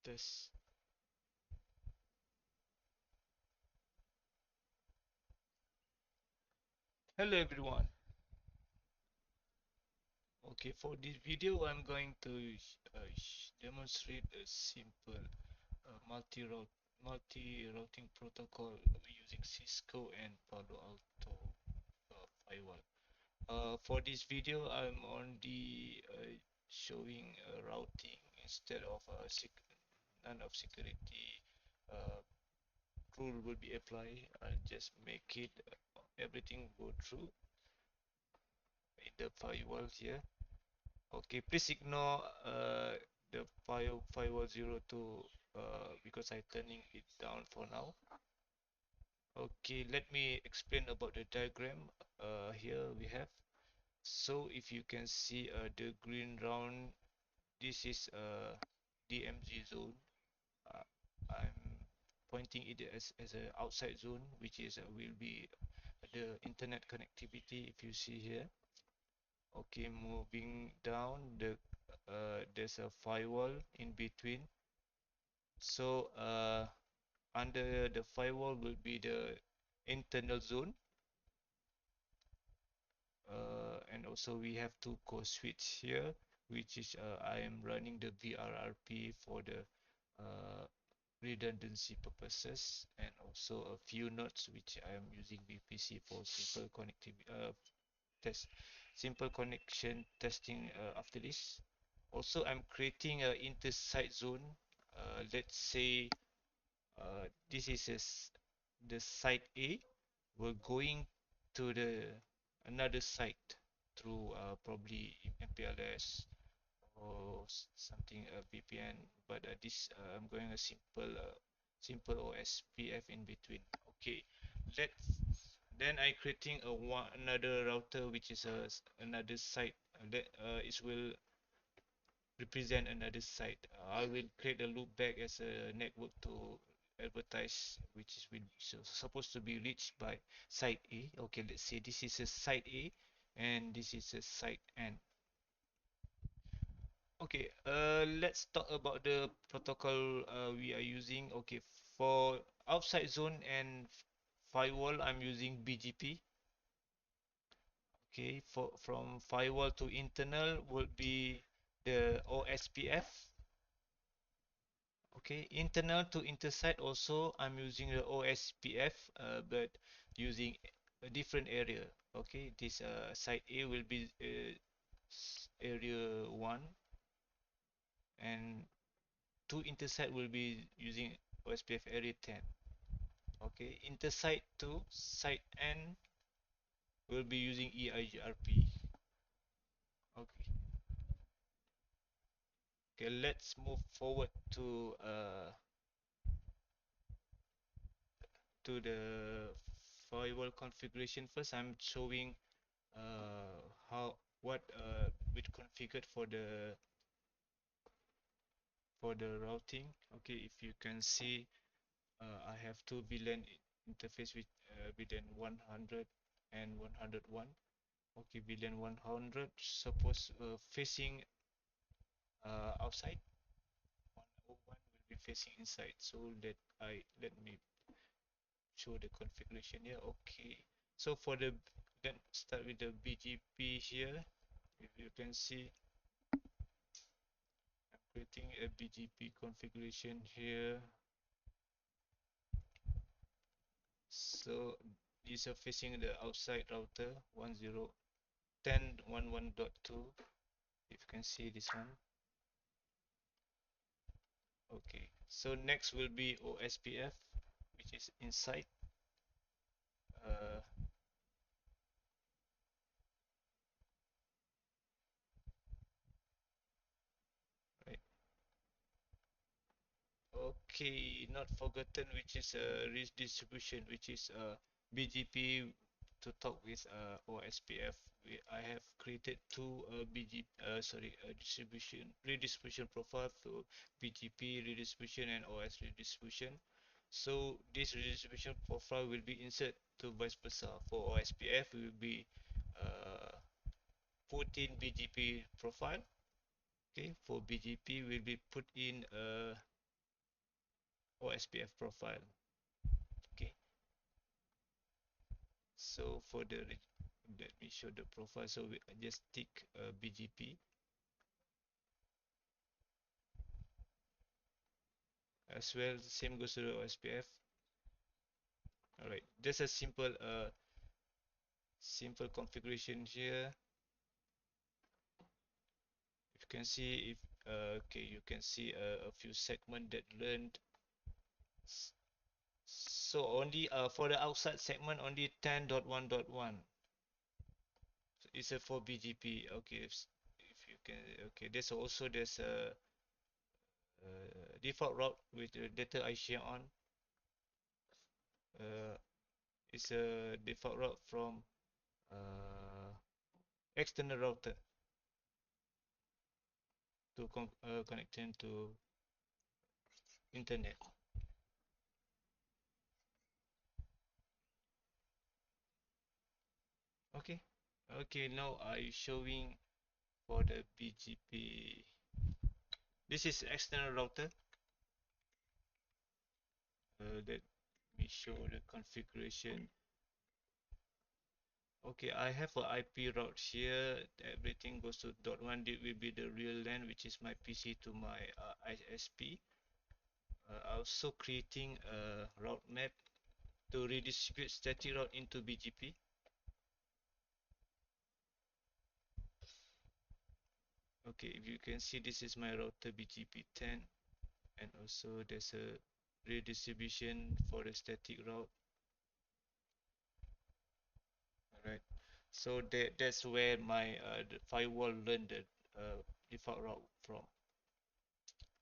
Test. Hello everyone. Okay, for this video, I'm going to demonstrate a simple multi-routing protocol using Cisco and Palo Alto firewall. For this video, I'm only showing routing instead of none of security uh, rule will be applied. I'll just make it everything go through in the firewall here. Okay, please ignore the firewall 02 because I'm turning it down for now. Okay, let me explain about the diagram. Here we have. So if you can see the green round, this is DMZ zone. Uh, I'm pointing it as a outside zone, which is will be the internet connectivity. If you see here. Okay, moving down, there's a firewall in between. So under the firewall will be the internal zone, and also we have two core switch here, which is I am running the VRRP for the redundancy purposes, and also a few nodes which I am using VPC for simple connectivity test, simple connection testing after this. Also, I'm creating a intersite zone. Let's say this is the site A. We're going to the another site through probably MPLS or something VPN. But this I'm going a simple OSPF in between. Okay, let's then I creating another router which is another site that it will represent another site. I will create a loopback as a network to advertise, which is supposed to be reached by site A. Okay, let's say this is a site A and this is a site N. Okay, let's talk about the protocol we are using. Okay, for outside zone and firewall, I'm using BGP. Okay, for from firewall to internal would be the OSPF. Okay, internal to intersite also I'm using the OSPF, but using a different area. Okay, this site A will be area 1, and to intersite will be using OSPF area 10. Okay, intersite to site N will be using EIGRP. Okay, okay, let's move forward to the firewall configuration first. I'm showing how what bit configured for the routing. Okay, if you can see, I have two VLAN interface with VLAN 100 and 101. Okay, VLAN 100 suppose facing outside. 101 will be facing inside. So let me show the configuration here. Okay, so for the let's start with the BGP here. If you can see, I'm creating a BGP configuration here. So these are facing the outside router 10.10.11.2. If you can see this one. Okay, so next will be OSPF, which is inside. Uh, right. Okay, not forgotten, which is redistribution, which is BGP to talk with OSPF. I have created two redistribution profile to BGP redistribution and OS redistribution. So this redistribution profile will be insert to vice versa. For OSPF, we will be uh, put in BGP profile. Okay, for BGP will be put in OSPF profile. Okay, so for the let me show the profile. So we just tick BGP as well. Same goes to the OSPF. All right, just a simple configuration here. If you can see, if okay, you can see a few segment that learned. So only for the outside segment only 10.1.1. So it's a for BGP. Okay, if you can, okay. There's a default route with the data I share on. Uh, it's a default route from uh, external router to connecting to internet. Okay. Okay, now I showing for the BGP. This is external router. Let me show the configuration. Okay, I have a IP route here. Everything goes to dot one. It will be the real LAN, which is my PC to my ISP. Also creating a route map to redistribute static route into BGP. Okay, if you can see, this is my router BGP 10, and also there's a redistribution for the static route. Alright, so that's where my the firewall learned the default route from.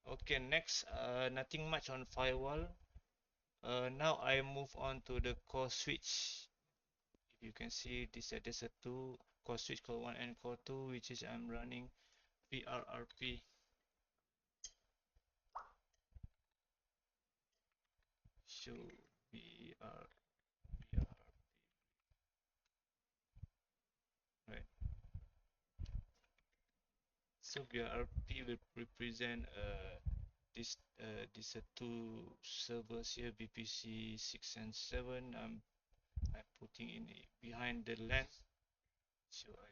Okay, next, nothing much on firewall. Now I move on to the core switch. If you can see this, there's a two core switch, core 1 and core 2, which is I'm running VRRP. Show VRRP, right? So VRRP will represent this two servers here, VPC 6 and 7. I'm putting in behind the LAN. So I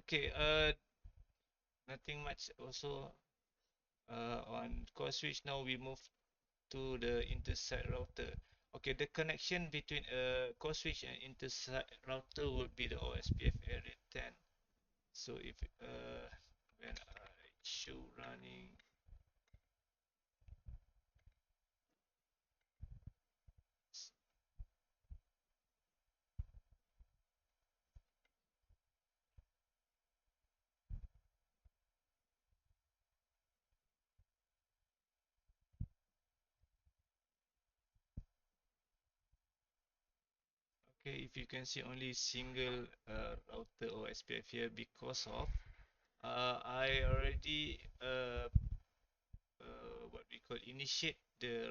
okay. Nothing much also on core switch. Now we move to the intersite router. Okay, the connection between core switch and intersite router would be the OSPF area 10. So if when I show running, okay, if you can see only single router OSPF here because of I already what we call initiate the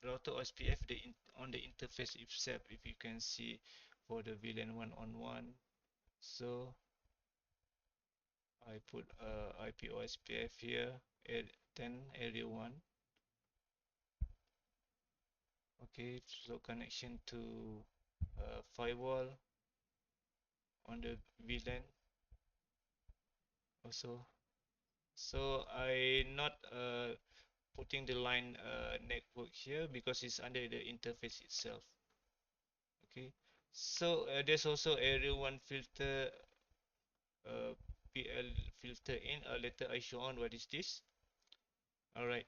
router OSPF on the interface itself. If you can see for the VLAN 1 on 1, so I put IP OSPF here, 10 area 1. Okay, so connection to firewall on the VLAN also. So I not putting the line network here because it's under the interface itself. Okay, so there's also area 1 filter, PL filter in. Later I show on what is this. All right.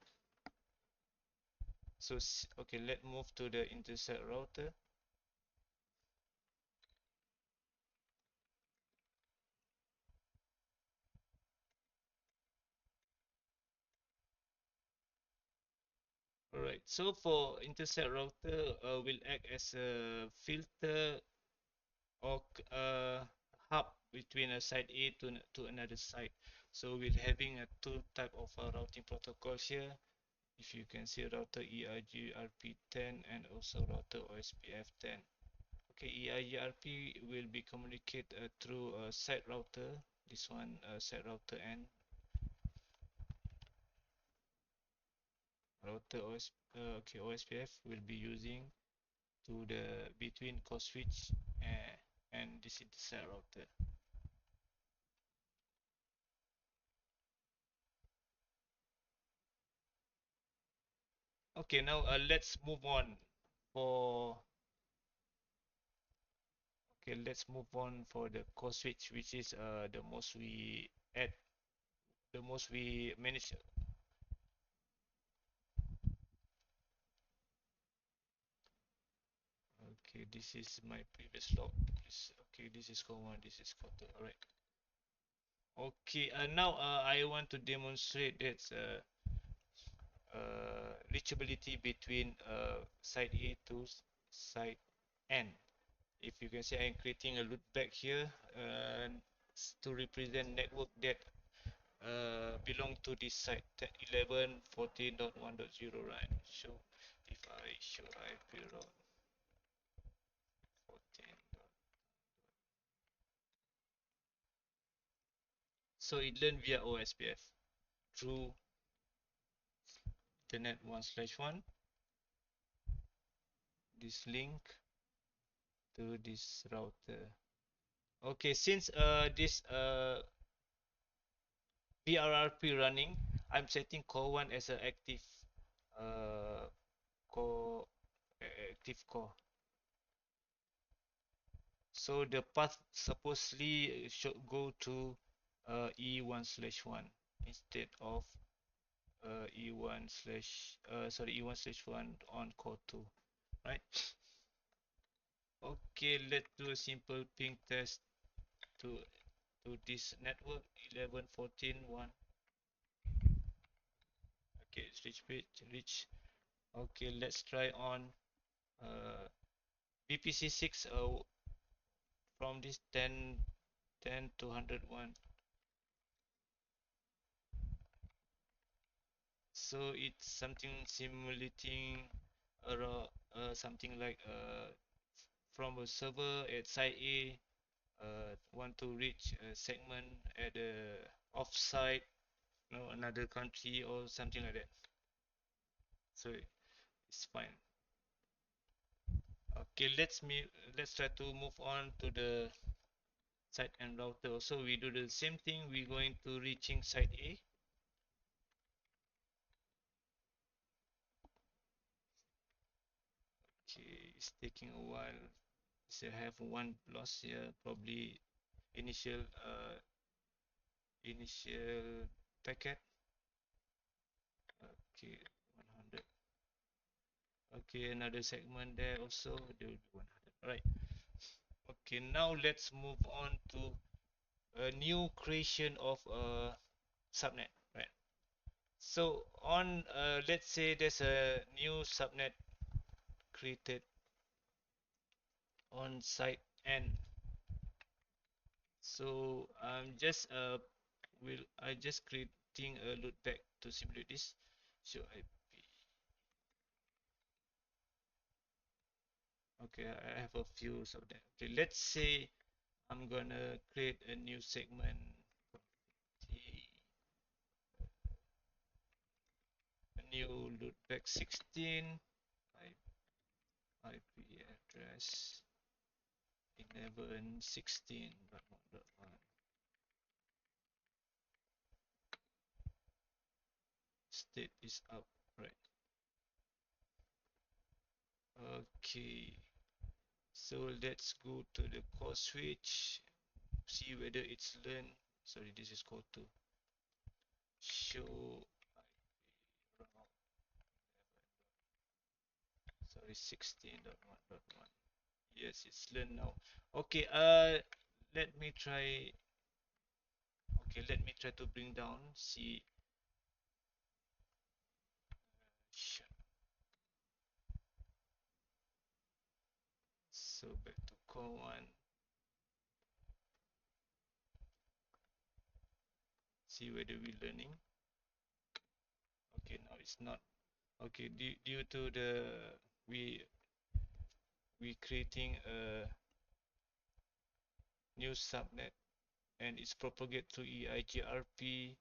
So okay, let's move to the intersite router. All right. So for intersite router, will act as a filter or hub between a site A to another site. So we're having a two type of routing protocols here. If you can see router EIGRP10 and also router OSPF10. Okay, EIGRP will be communicated through a site router. This one, site router N. Router OSPF will be using to the between core switch and this is the site router. Okay, now let's move on for let's move on for the core switch, which is the most we add, the most we manage. Okay, this is my previous log. Okay, this is core one, this is core two. All right. Okay, now I want to demonstrate that reachability between side A to side N. If you can see, I'm creating a loopback here to represent network that belong to this site 11.14.1.0, right? So if I show IP route 14. So it learned via OSPF through the net 1/1, this link to this router. Okay, since this VRRP running, I'm setting core 1 as an active uh, core active core. So the path supposedly should go to E1/1 instead of E1 slash E1/1 on core 2, right? Okay, let's do a simple ping test to this network 11.14.1. Okay, reach. Okay, let's try on VPC6 from this 10 to 101. So it's something simulating around something like from a server at site A want to reach a segment at the offsite, another country or something like that. So it's fine. Okay, let's try to move on to the site and router. So we do the same thing. We're going to reaching site A. Okay, it's taking a while. So I have one loss here, probably initial initial packet. Okay, 100. Okay, another segment there also, there will be 100. All right. Okay, now let's move on to a new creation of a subnet, right? So on, let's say there's a new subnet created on site N. So I'm just I just creating a loopback to simulate this. So IP. Okay, I have a few subnet. Okay, let's say I'm gonna create a new segment. A new loopback 16. IP address 11.16.1.1. State is up, right? Okay, so let's go to the core switch, see whether it's learned. Sorry, this is core 2. Show IP route 11. Sorry, 16.1.1. Yes, it's learned now. Okay, let me try. Okay, let me try to bring down. See. So back to core 1. See whether we're learning. Okay, now it's not. Okay, due to the we we creating a new subnet and it's propagate through EIGRP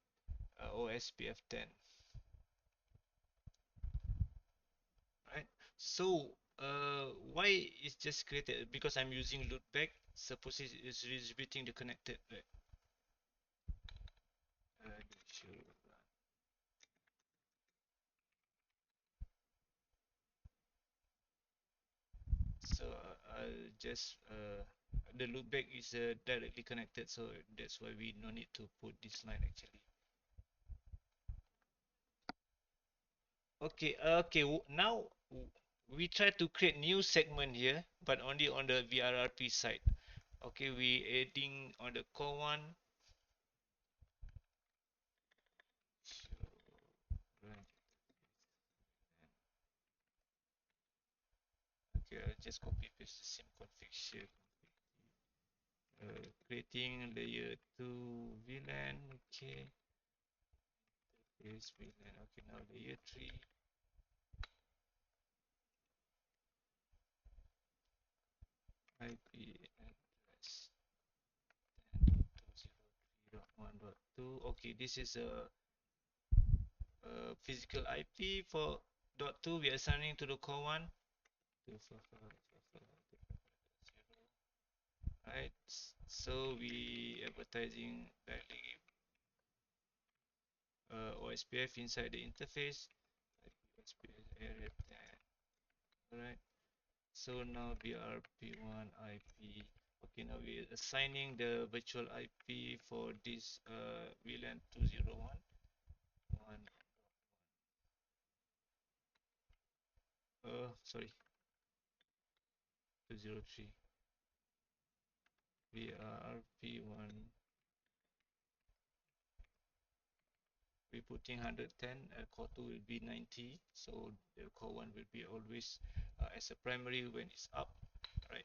or SPF10, right? So why it's just created? Because I'm using loopback. Suppose it's distributing the connected, right? Sure. So I'll just the loopback is directly connected, so that's why we no need to put this line actually. Okay, okay. Now we try to create new segment here, but only on the VRRP side. Okay, we adding on the core one. Right. Okay, I'll just copy paste the same config here. Creating layer 2 VLAN. Okay, here's VLAN. Okay, now layer 3. IP address 10.203.1.2. Okay, this is a physical IP for dot 2. We are assigning to the core one. Right. So we advertising directly OSPF inside the interface. OSPF area 10. Alright. So now VRP1 IP. Okay, now we're assigning the virtual IP for this VLAN 201. Sorry, 203. VRP1. We're putting 110. Core 2 will be 90. So the core 1 will be always as a primary when it's up. Right.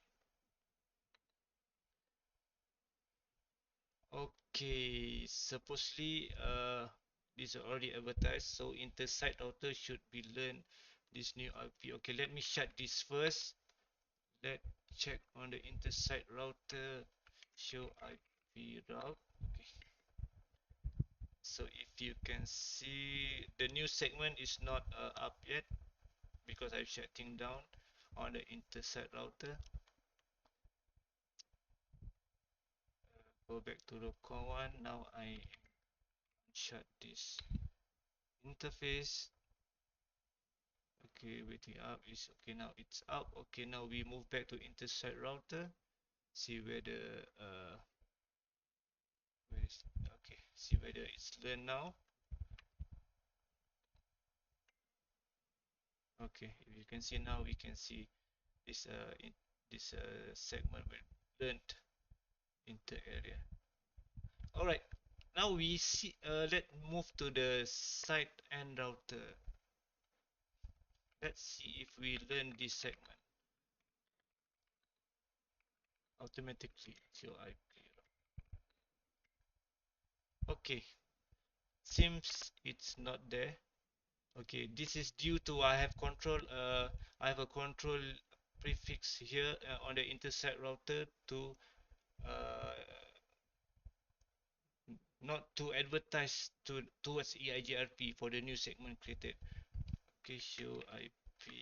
Okay, supposedly this is already advertised, so inter-site router should be learn this new IP. Okay, let me shut this first. Let's check on the inter-site router, show IP route. Okay, so if you can see the new segment is not up yet because I'm shutting down on the inter-site router. Go back to the core one. Now I shut this interface. Okay, waiting up is okay. Now it's up. Okay, now we move back to inter-site router. See whether where is okay. See whether it's learned now. Okay, if you can see now, we can see this this segment will learned inter area. All right. Now we see. Let's move to the site end router. Let's see if we learn this segment automatically. So IP. Okay. Seems it's not there. Okay, this is due to I have a control prefix here on the intersect router to uh, not to advertise towards EIGRP for the new segment created. Okay, show IP.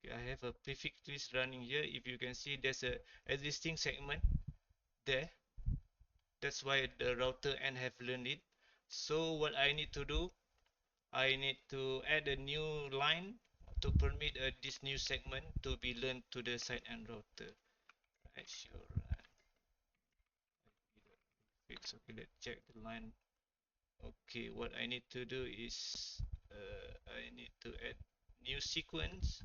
Okay, I have a prefix list running here. If you can see, there's a existing segment there. That's why the router end have learned it. So what I need to do, I need to add a new line to permit this new segment to be learned to the site end router. Right, sure. Fix. Okay, let's check the line. Okay, what I need to do is I need to add new sequence.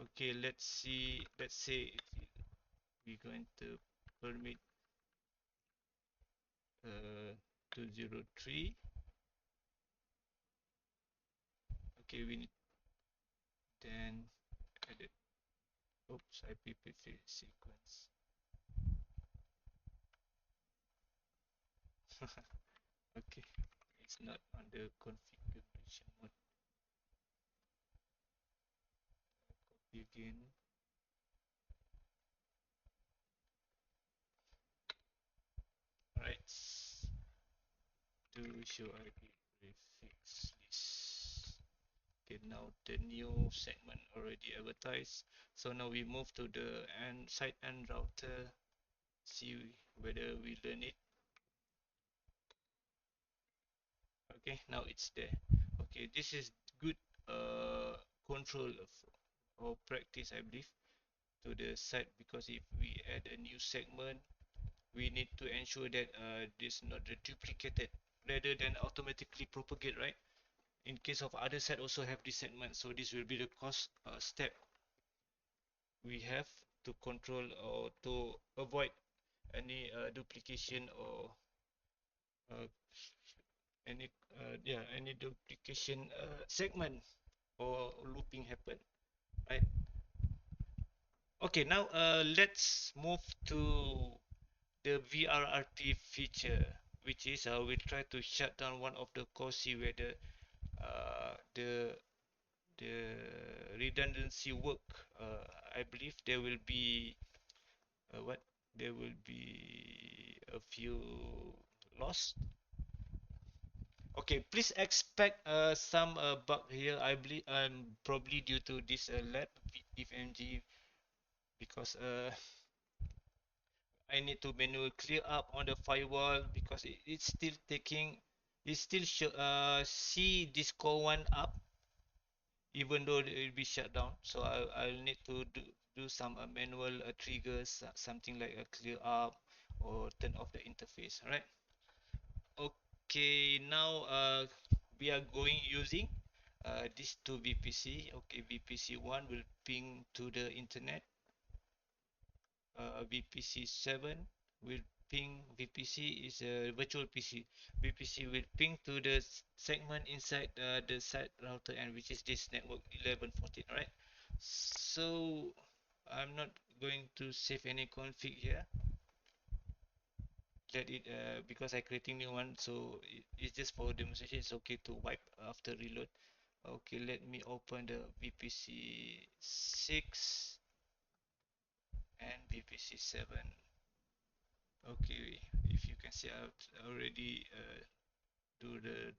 Okay, let's see. Let's say we're going to permit 203. Okay, we need then edit. Oops, IPv4 sequence. Okay, it's not on the configuration mode. Copy again. Right. To show ID prefix list. Okay, now the new segment already advertised. So now we move to the end side end router. See whether we learn it. Okay, now it's there. Okay, this is good control of or practice, I believe, to the site, because if we add a new segment, we need to ensure that this not duplicated rather than automatically propagate, right? In case of other site also have this segment, so this will be the cost step we have to control or to avoid any duplication or uh, any duplication segment or looping happen, right? Okay, now let's move to the VRRP feature, which is we'll try to shut down one of the core C where the redundancy work. I believe there will be what there will be a few lost. Okay, please expect some bug here. I believe probably due to this lab if MG, because I need to manual clear up on the firewall because it's still taking, it still show see this core one up even though it will be shut down. So I'll need to do some manual triggers, something like a clear up or turn off the interface. All right. Okay, now we are going using these two VPC. Okay, VPC 1 will ping to the internet. VPC 7 will ping, VPC is a virtual PC. VPC will ping to the segment inside the site router, and which is this network 1114. Alright, so I'm not going to save any config here. Let it because I creating new one, so it's just for demonstration. It's okay to wipe after reload. Okay, let me open the VPC 6 and VPC 7. Okay, if you can see, I've already do the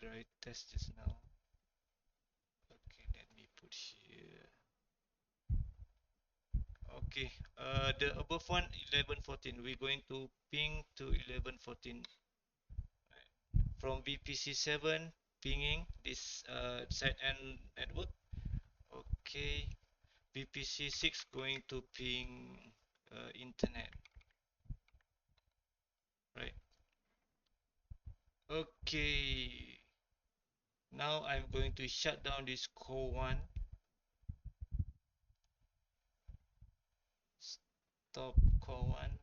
dry test just now. Okay, let me put here. Okay, the above one 1114. We're going to ping to 1114 from VPC 7 pinging this site end network. Okay, VPC 6 going to ping internet, right? Okay, now I'm going to shut down this core one. Stop core one,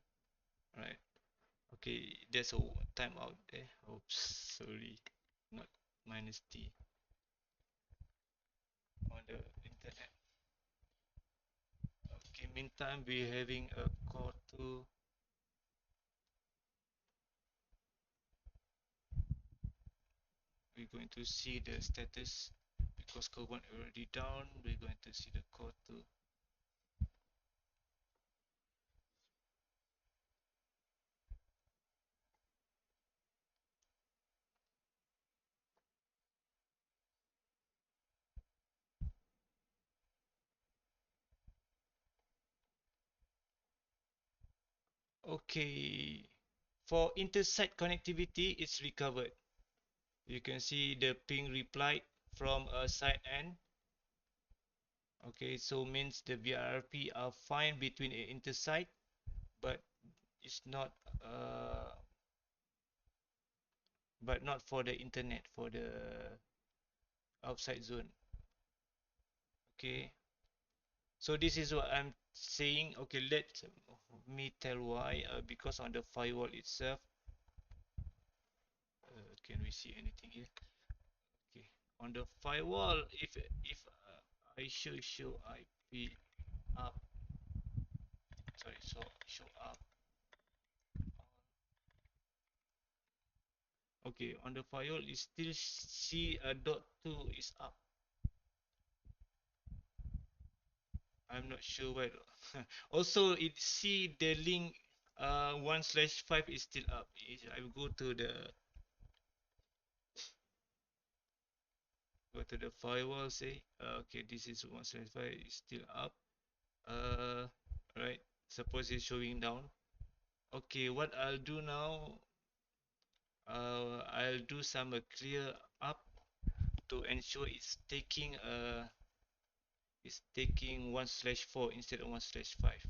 right? Okay, there's a timeout there. Oops, sorry, not minus T on the internet. Okay, meantime we're having a core 2. We're going to see the status because core 1 already down. We're going to see the core 2. Okay, for inter-site connectivity, it's recovered. You can see the ping reply from a site end. Okay, so means the VRRP are fine between inter-site, but it's not but not for the internet, for the outside zone. Okay, so this is what I'm saying. Okay, let me tell why. Because on the firewall itself, can we see anything here? Okay, on the firewall, if I show IP up, sorry, so show up, Okay, on the firewall you still see a dot 2 is up. I'm not sure why. Also, it see the link 1/5 is still up. If I go to the firewall, say okay, this is 1/5 is still up. Uh, right. Suppose it's showing down. Okay, what I'll do now, I'll do some clear up to ensure it's taking 1/4 instead of 1/5.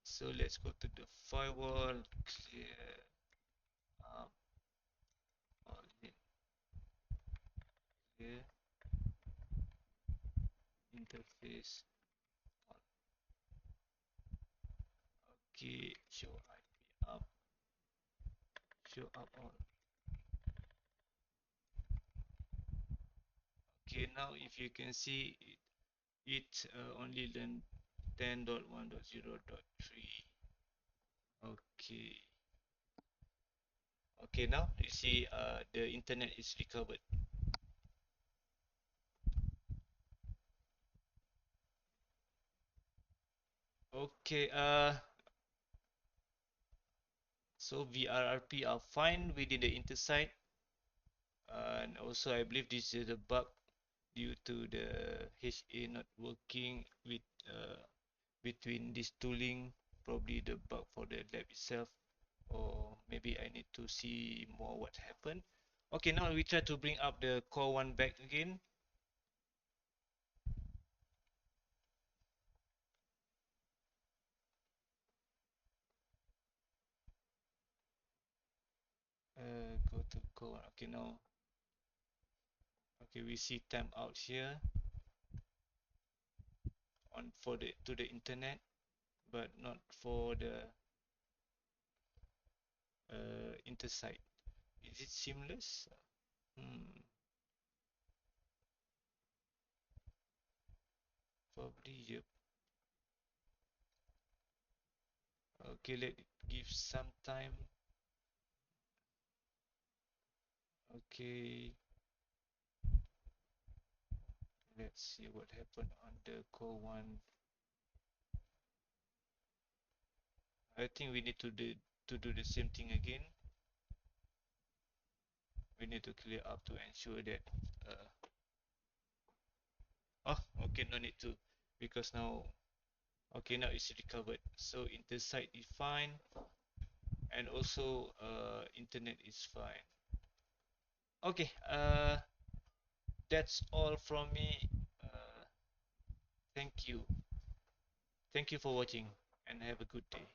So let's go to the firewall, clear up, all in, clear interface. Okay, show IP up, show up all. Okay, now if you can see it only learn 10.1.0.3. Okay. Okay, now you see the internet is recovered. Okay, so VRRP are fine within the intersite. And also I believe this is a bug due to the HA not working with between this tooling, probably the bug for the lab itself, or maybe I need to see more what happened. Okay, now we try to bring up the core one back again. Go to core one. Okay, now okay we see timeout here on for the to the internet, but not for the intersite. Is it seamless? Hmm, probably yep. Okay, let it give some time. Okay, let's see what happened on the core one. I think we need to do the same thing again. We need to clear up to ensure that oh okay, no need to, because now okay, now it's recovered, so intersite is fine, and also internet is fine. Okay, that's all from me. Thank you for watching and have a good day.